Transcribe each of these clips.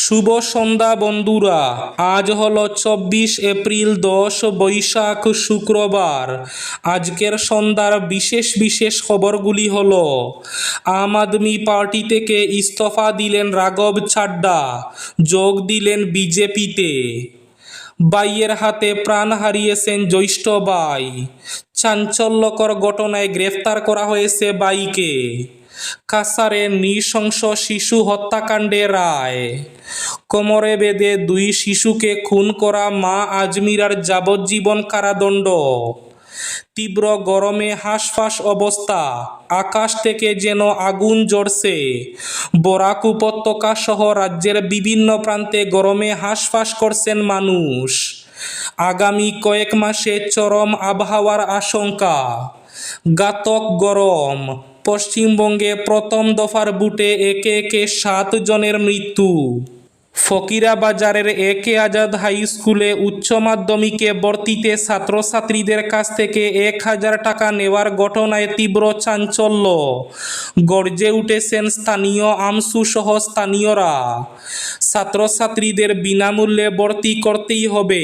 শুভ সন্ধ্যা বন্ধুরা। আজ হলো 24 এপ্রিল, 10 বৈশাখ, শুক্রবার। আজকের সন্ধ্যার বিশেষ বিশেষ খবরগুলি হলো: আম আদমি পার্টি থেকে ইস্তফা দিলেন রাঘব ছাড্ডা, যোগ দিলেন বিজেপিতে। বাইয়ের হাতে প্রাণ হারিয়েছেন জ্যৈষ্ঠ বাই। চাঞ্চল্যকর ঘটনায় গ্রেফতার করা হয়েছে বাইকে। কাসারে নৃশংস শিশু হত্যাকাণ্ডে রায়। কোমরে বেঁধে 2 শিশুকে খুন করা মা আজমিরার যাবজ্জীবন কারাদণ্ড। তীব্র গরমে হাঁসফাঁস অবস্থা, আকাশ থেকে যেন আগুন জ্বলছে। বরাক উপত্যকা সহ রাজ্যের বিভিন্ন প্রান্তে গরমে হাঁসফাঁস করছেন মানুষ। আগামী কয়েক মাসে চরম আবহাওয়ার আশঙ্কা। ঘাতক গরম, পশ্চিমবঙ্গে প্রথম দফার বুটে একে একে 7 জনের মৃত্যু। ফকিরাবাজারের একে আজাদ হাই স্কুলে উচ্চ মাধ্যমিকে ভর্তিতে ছাত্রছাত্রীদের কাছ থেকে 1000 টাকা নেওয়ার ঘটনায় তীব্র চাঞ্চল্য। গর্জে উঠেছেন স্থানীয় আমসু সহ স্থানীয়রা। ছাত্রছাত্রীদের বিনামূল্যে ভর্তি করতেই হবে,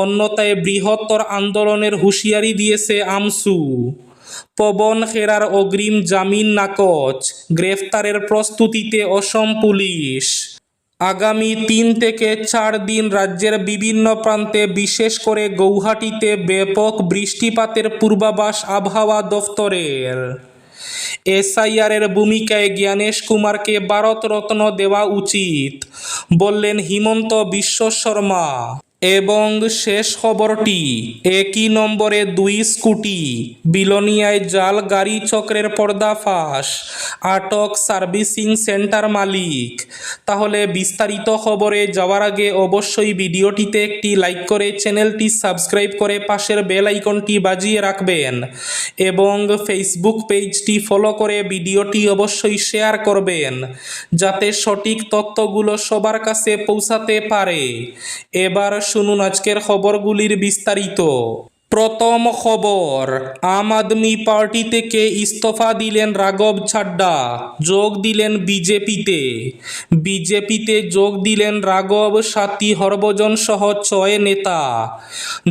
অন্যথায় বৃহত্তর আন্দোলনের হুঁশিয়ারি দিয়েছে আমসু। পবন খেরার অগ্রিম জামিন নাকচ, গ্রেফতারের প্রস্তুতিতে অসম পুলিশ। আগামী 3 থেকে 4 দিন রাজ্যের বিভিন্ন প্রান্তে বিশেষ করে গৌহাটিতে ব্যাপক বৃষ্টিপাতের পূর্বাভাস আবহাওয়া দফতরের। এসআইআরের ভূমিকায় জ্ঞানেশ কুমারকে ভারতরত্ন দেওয়া উচিত, বললেন হিমন্ত বিশ্ব শর্মা। এবং শেষ খবরটি, একই নম্বরে 2 স্কুটি, বিলোনিয়ায় জাল গাড়ি চক্রের পর্দাফাঁস, আটক সার্ভিসিং সেন্টার মালিক। তাহলে বিস্তারিত খবরে যাওয়ার আগে অবশ্যই ভিডিওটিতে একটি লাইক করে চ্যানেলটি সাবস্ক্রাইব করে পাশের বেল আইকনটি বাজিয়ে রাখবেন এবং ফেসবুক পেজটি ফলো করে ভিডিওটি অবশ্যই শেয়ার করবেন, যাতে সঠিক তথ্যগুলো সবার কাছে পৌঁছাতে পারে। এবার শুনুন আজকের খবরগুলির বিস্তারিত। প্রথম খবর, আম আদমি পার্টি থেকে ইস্তফা দিলেন রাঘব ছাড্ডা, যোগ দিলেন বিজেপিতে। বিজেপিতে যোগ দিলেন রাঘব, সাথী হরভজন সহ 6 নেতা।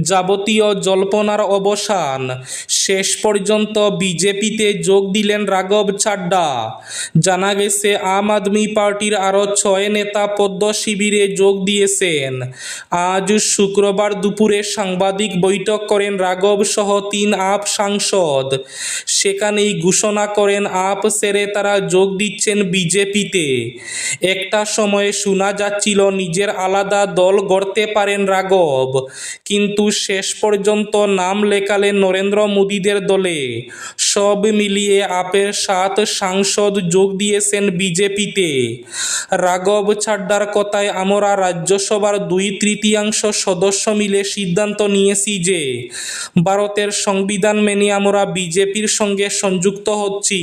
যাবতীয় জল্পনার অবসান, শেষ পর্যন্ত বিজেপিতে যোগ দিলেন রাঘব ছাড্ডা। জানা গেছে আম আদমি পার্টির আরও 6 নেতা পদ্ম শিবিরে যোগ দিয়েছেন। আজ শুক্রবার দুপুরে সাংবাদিক বৈঠক করেন রাঘব সহ 3 আপ সাংসদ। সেখানেই ঘোষণা করেন আপ ছেড়ে তারা যোগ দিচ্ছেন বিজেপিতে। একটা সময়ে শোনা যাচ্ছিল নিজের আলাদা দল গড়তে পারেন রাঘব, কিন্তু শেষ পর্যন্ত নাম লেখালেন নরেন্দ্র মোদীদের দলে। সব মিলিয়ে আপের 7 সাংসদ যোগ দিয়েছেন বিজেপিতে। রাঘব ছাড্ডার কথায় আমরা রাজ্যসভার 2/3 সদস্য মিলে সিদ্ধান্ত নিয়েছি যে ভারতের সংবিধান মেনে আমরা বিজেপির সঙ্গে সংযুক্ত হচ্ছি।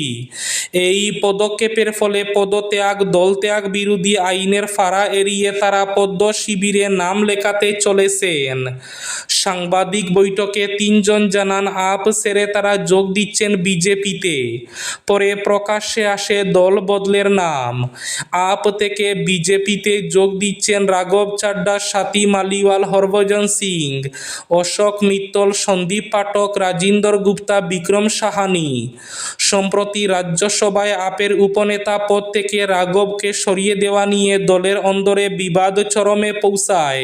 এই পদক্ষেপের ফলে পদত্যাগ, দলত্যাগ বিরোধী আইনের ফাঁড়া এড়িয়ে তারা পদ্ম শিবিরে নাম লেখাতে চলেছেন। সাংবাদিক বৈঠকে 3 জন জানান আপ ছেড়ে তারা যোগ দিচ্ছেন বিজেপিতে। পরে প্রকাশ্যে আসে দল বদলের নাম। আপ থেকে বিজেপিতে যোগ দিচ্ছেন রাঘব ছাড্ডা, সাথী মালিওয়াল, হরভজন সিং, অশোক মিত্তল, সন্দীপ পাঠক, রাজিন্দর গুপ্তা, বিক্রম সাহানি। সম্প্রতি রাজ্যসভায় আপের উপনেতা পদ থেকে রাঘবকে সরিয়ে দেওয়া নিয়ে দলের অন্দরে বিবাদ চরমে পৌঁছায়।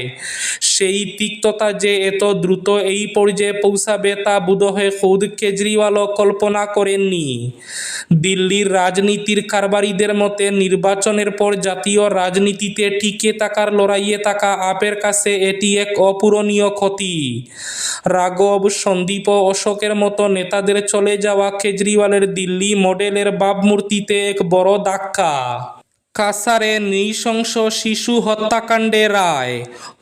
সেই তিক্ততা যে এত দ্রুত এই পর্যায়ে পৌঁছাবে তা বোধহয় খোদ কেজরিওয়ালও কল্পনা করেননি। দিল্লির রাজনীতির কারবারিদের মতে নির্বাচনের পর জাতীয় রাজনীতিতে টিকে থাকার লড়াইয়ে থাকা আপের কাছে এটি এক অপূরণীয় ক্ষতি। রাঘব, সন্দীপ ও অশোকের মতো নেতাদের চলে যাওয়া কেজরিওয়ালের দিল্লি মডেলের ভাবমূর্তিতে এক বড় ধাক্কা। কাসারে নৃশংস শিশু হত্যাকাণ্ডে রায়।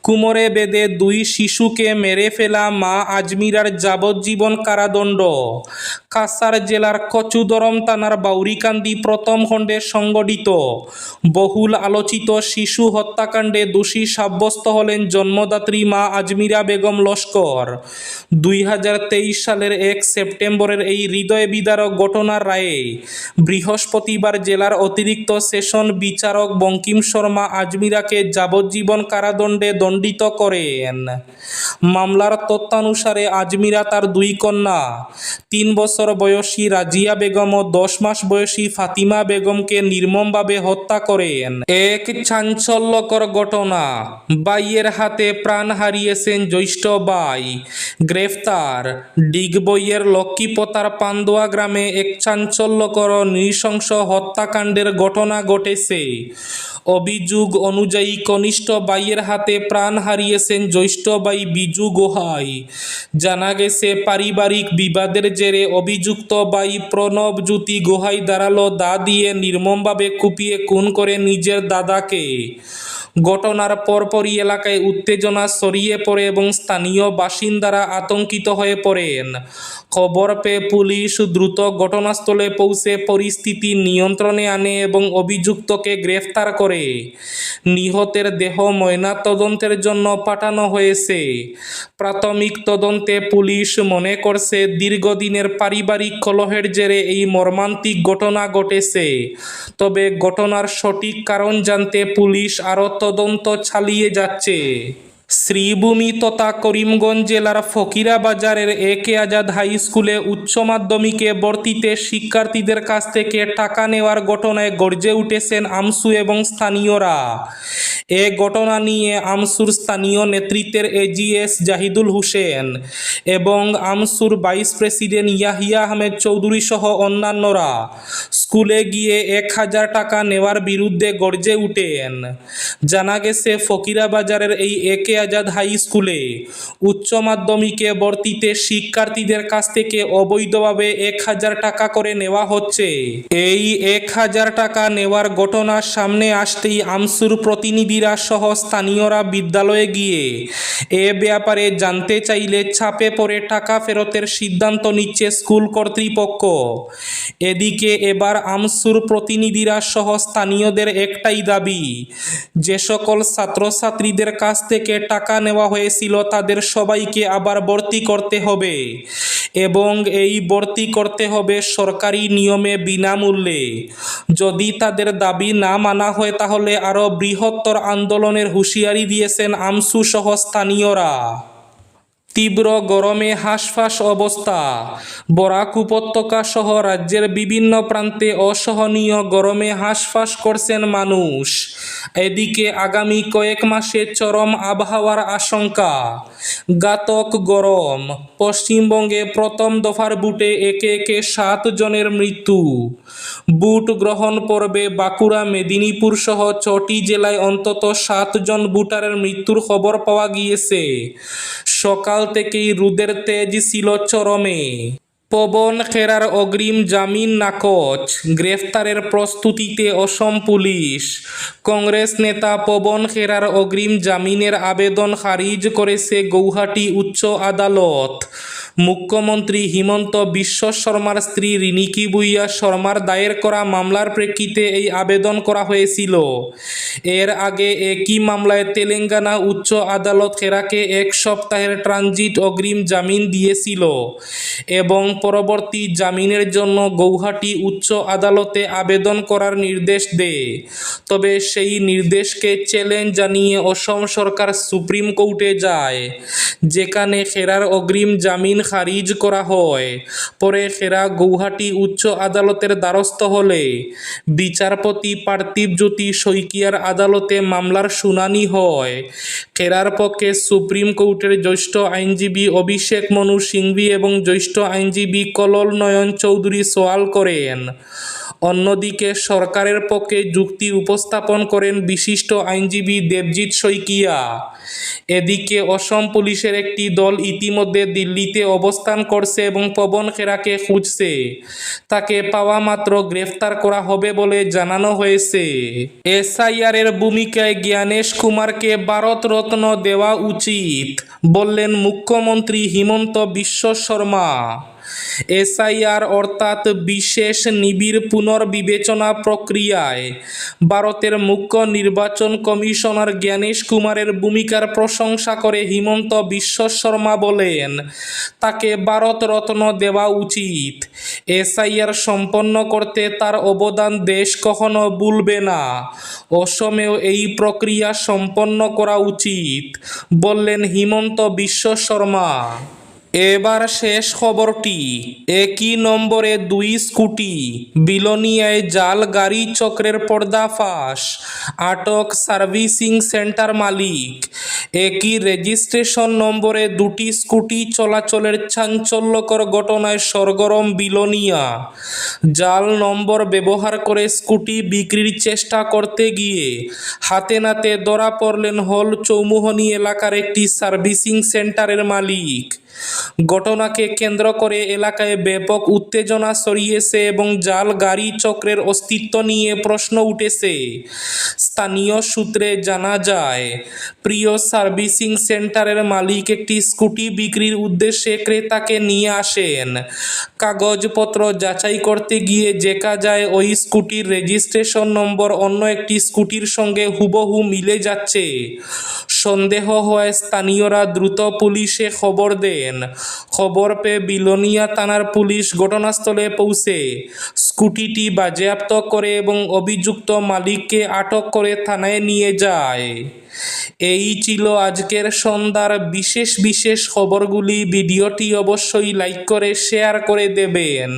কোমরে বেঁধে 2 শিশুকে মেরে ফেলা মা আজমিরার যাবজ্জীবন কারাদণ্ড। কাছাড় জেলার কচুদরম থানার বাউরিকান্দি প্রথম খণ্ডে সংঘটিত বহুল আলোচিত শিশু হত্যাকাণ্ডে দোষী সাব্যস্ত হলেন জন্মদাত্রী মা আজমিরা বেগম লস্কর। 2023 সালের 1 সেপ্টেম্বরের এই হৃদয় বিদারক ঘটনার রায়ে বৃহস্পতিবার জেলার অতিরিক্ত সেশন বিচারক বঙ্কিম শর্মা আজমিরাকে যাবজ্জীবন কারাদণ্ডে দণ্ডিত করেন। মামলার তথ্যানুসারে আজমিরা তার 2 কন্যা, 3 বছর বয়সী রাজিয়া বেগম ও 10 মাস বয়সী ফাতিমা বেগমকে নির্মমভাবে হত্যা করেন। এক চাঞ্চল্যকর ঘটনা, ভাইয়ের হাতে প্রাণ হারিয়েছেন জ্যৈষ্ঠ ভাই, গ্রেফতার। ডিগবইয়ের লক্ষ্মীপতার পান্দোয়া গ্রামে এক চাঞ্চল্যকর নৃশংস হত্যাকাণ্ডের ঘটনা ঘটেছে। অভিযোগ অনুযায়ী কনিষ্ঠ ভাইয়ের হাতে প্রাণ হারিয়েছেন জ্যৈষ্ঠ ভাই বিজু গোহাই। জানা গেছে পারিবারিক বিবাদের জেরে অভিযুক্ত ভাই প্রণব জ্যোতি গোহাই ধারালো দা দিয়ে নির্মমভাবে কুপিয়ে খুন করে নিজের দাদাকে। ঘটনার পরপরই এলাকায় উত্তেজনা ছড়িয়ে পড়ে এবং স্থানীয় বাসিন্দারা আতঙ্কিত হয়ে পড়েন। খবর পেয়ে পুলিশ দ্রুত ঘটনাস্থলে পৌঁছে পরিস্থিতি নিয়ন্ত্রণে আনে এবং অভিযুক্তকে গ্রেফতার করে। নিহতের দেহ ময়নাতদন্তের জন্য পাঠানো হয়েছে। প্রাথমিক তদন্তে পুলিশ মনে করছে দীর্ঘদিনের পারিবারিক কলহের জেরে এই মর্মান্তিক ঘটনা ঘটেছে। তবে ঘটনার সঠিক কারণ জানতে পুলিশ আরও তদন্ত চালিয়ে যাচ্ছে। শ্রীভূমি তথা করিমগঞ্জ জেলার ফকিরাবাজারের একে আজাদ হাই স্কুলে উচ্চ মাধ্যমিকে ভর্তিতে শিক্ষার্থীদের কাছ থেকে টাকা নেওয়ার ঘটনায় গর্জে উঠেছেন আমসু এবং স্থানীয়রা। এ ঘটনা নিয়ে আমসুর স্থানীয় নেতৃত্বের এজিএস জাহিদুল হোসেন এবং আমসুর ভাইস প্রেসিডেন্ট ইয়াহিয়া আহমেদ চৌধুরী সহ অন্যান্যরা স্কুলে গিয়ে 1000 টাকা নেওয়ার বিরুদ্ধে গর্জে উঠেন। জানা গেছে ফকিরাবাজারের এই একে আজাদ হাই স্কুলে উচ্চ মাধ্যমিকে ভর্তিতে শিক্ষার্থীদের কাছ থেকে অবৈধভাবে 1000 টাকা করে নেওয়া হচ্ছে। এই 1000 টাকা নেওয়ার ঘটনা সামনে আসতেই আমসুর প্রতিনিধিরা সহ স্থানীয়রা বিদ্যালয়ে গিয়ে এ ব্যাপারে জানতে চাইলে চাপে পড়ে টাকা ফেরতের সিদ্ধান্ত নিচ্ছে স্কুল কর্তৃপক্ষ। এদিকে এবার আমসুর প্রতিনিধিরা সহ স্থানীয়দের একটাই দাবি, যে সকল ছাত্রছাত্রীদের কাছ থেকে টাকা নেওয়া হয়েছিল তাদের সবাইকে আবার ভর্তি করতে হবে এবং এই ভর্তি করতে হবে সরকারি নিয়মে বিনামূল্যে। যদি তাদের দাবি না মানা হয় তাহলে আরও বৃহত্তর আন্দোলনের হুঁশিয়ারি দিয়েছেন আমসু সহ স্থানীয়রা। তীব্র গরমে হাঁসফাঁস অবস্থা, বরাক উপত্যকা সহ রাজ্যের বিভিন্ন প্রান্তে অসহনীয় গরমে হাঁসফাঁস করছেন মানুষ। এদিকে আগামী কয়েক মাসে চরম আবহাওয়ার আশঙ্কা। ঘাতক গরম, পশ্চিমবঙ্গে প্রথম দফার বুটে একে একে 7 জনের মৃত্যু। বুট গ্রহণ পর্বে বাঁকুড়া, মেদিনীপুর সহ 6টি জেলায় অন্তত 7 জন বুটারের মৃত্যুর খবর পাওয়া গিয়েছে। সকাল থেকেই রোদের তেজ ছিল চরমে। পবন খেরার অগ্রিম জামিন নাকচ, গ্রেফতারের প্রস্তুতিতে অসম পুলিশ। কংগ্রেস নেতা পবন খেরার অগ্রিম জামিনের আবেদন খারিজ করেছে গৌহাটি উচ্চ আদালত। মুখ্যমন্ত্রী হিমন্ত বিশ্ব শর্মার স্ত্রী রিনিকি বুইয়া শর্মার দায়ের করা মামলার প্রেক্ষিতে এই আবেদন করা হয়েছিল। এর আগে একই মামলায় তেলেঙ্গানা উচ্চ আদালত খেরাকে 1 সপ্তাহের ট্রানজিট অগ্রিম জামিন দিয়েছিল এবং পরবর্তী জামিনের জন্য গৌহাটি উচ্চ আদালতে আবেদন করার নির্দেশ দেয়। তবে সেই নির্দেশকে চ্যালেঞ্জ জানিয়ে অসম সরকার সুপ্রিম কোর্টে যায়, যেখানে খেরার অগ্রিম জামিন খারিজ করা হয়। পরে খেরা গৌহাটি উচ্চ আদালতের দ্বারস্থ হলে বিচারপতি পার্থিব জ্যোতি শইকিয়ার আদালতে মামলার শুনানি হয়। খেরার পক্ষে সুপ্রিম কোর্টের জ্যেষ্ঠ আইনজীবী অভিষেক মনু সিংভি এবং জ্যেষ্ঠ আইনজীবী কলল নয়ন চৌধুরী সওয়াল করেন। অন্যদিকে সরকারের পক্ষে যুক্তি উপস্থাপন করেন বিশিষ্ট আইনজীবী দেবজিৎ শইকিয়া। এদিকে অসম পুলিশের একটি দল ইতিমধ্যে দিল্লিতে অবস্থান করছে এবং পবন খেরাকে খুঁজছে। তাকে পাওয়া মাত্র গ্রেফতার করা হবে বলে জানানো হয়েছে। এসআইআর এর ভূমিকায় জ্ঞানেশ কুমারকে ভারতরত্ন দেওয়া উচিত বললেন মুখ্যমন্ত্রী হিমন্ত বিশ্ব শর্মা। এসআইআর অর্থাৎ বিশেষ নিবিড় পুনর্বিবেচনা প্রক্রিয়ায় ভারতের মুখ্য নির্বাচন কমিশনার জ্ঞানেশ কুমারের ভূমিকার প্রশংসা করে হিমন্ত বিশ্ব শর্মা বলেন, তাকে ভারতরত্ন দেওয়া উচিত। এসআইআর সম্পন্ন করতে তার অবদান দেশ কখনো ভুলবে না। অসমেও এই প্রক্রিয়া সম্পন্ন করা উচিত বললেন হিমন্ত বিশ্ব শর্মা। এবার শেষ খবরটি। একই নম্বরে 2 স্কুটি, বিলোনিয়ায় জাল গাড়ি চক্রের পর্দাফাশ, আটক সার্ভিসিং সেন্টার মালিক। একই রেজিস্ট্রেশন নম্বরে 2টি স্কুটি চলাচলের চাঞ্চল্যকর ঘটনায় সরগরম বিলোনিয়া। জাল নম্বর ব্যবহার করে স্কুটি বিক্রির চেষ্টা করতে গিয়ে হাতে নাতে ধরা পড়লেন হল চৌমুহনী এলাকার একটি সার্ভিসিং সেন্টারের মালিক। ঘটনাকে কেন্দ্র করে এলাকায় ব্যাপক উত্তেজনা ছড়িয়েছে এবং জাল গাড়ি চক্রের অস্তিত্ব নিয়ে প্রশ্ন উঠেছে। স্থানীয় সূত্রে জানা যায়, প্রিয় সার্ভিসিং সেন্টারের মালিক একটি স্কুটি বিক্রির উদ্দেশ্যে ক্রেতাকে নিয়ে আসেন। কাগজপত্র যাচাই করতে গিয়ে দেখা যায় ওই স্কুটির রেজিস্ট্রেশন নম্বর অন্য একটি স্কুটির সঙ্গে হুবহু মিলে যাচ্ছে। সন্দেহ হয় স্থানীয়রা দ্রুত পুলিশে খবর দেন। খবর পেয়ে বিলোনিয়া থানার পুলিশ ঘটনাস্থলে পৌঁছে স্কুটিটি বাজেয়াপ্ত করে এবং অভিযুক্ত মালিককে আটক করে থানায় নিয়ে যায়। এই ছিল আজকের সন্ধ্যার বিশেষ খবরগুলি। ভিডিওটি অবশ্যই লাইক করে শেয়ার করে দেবেন।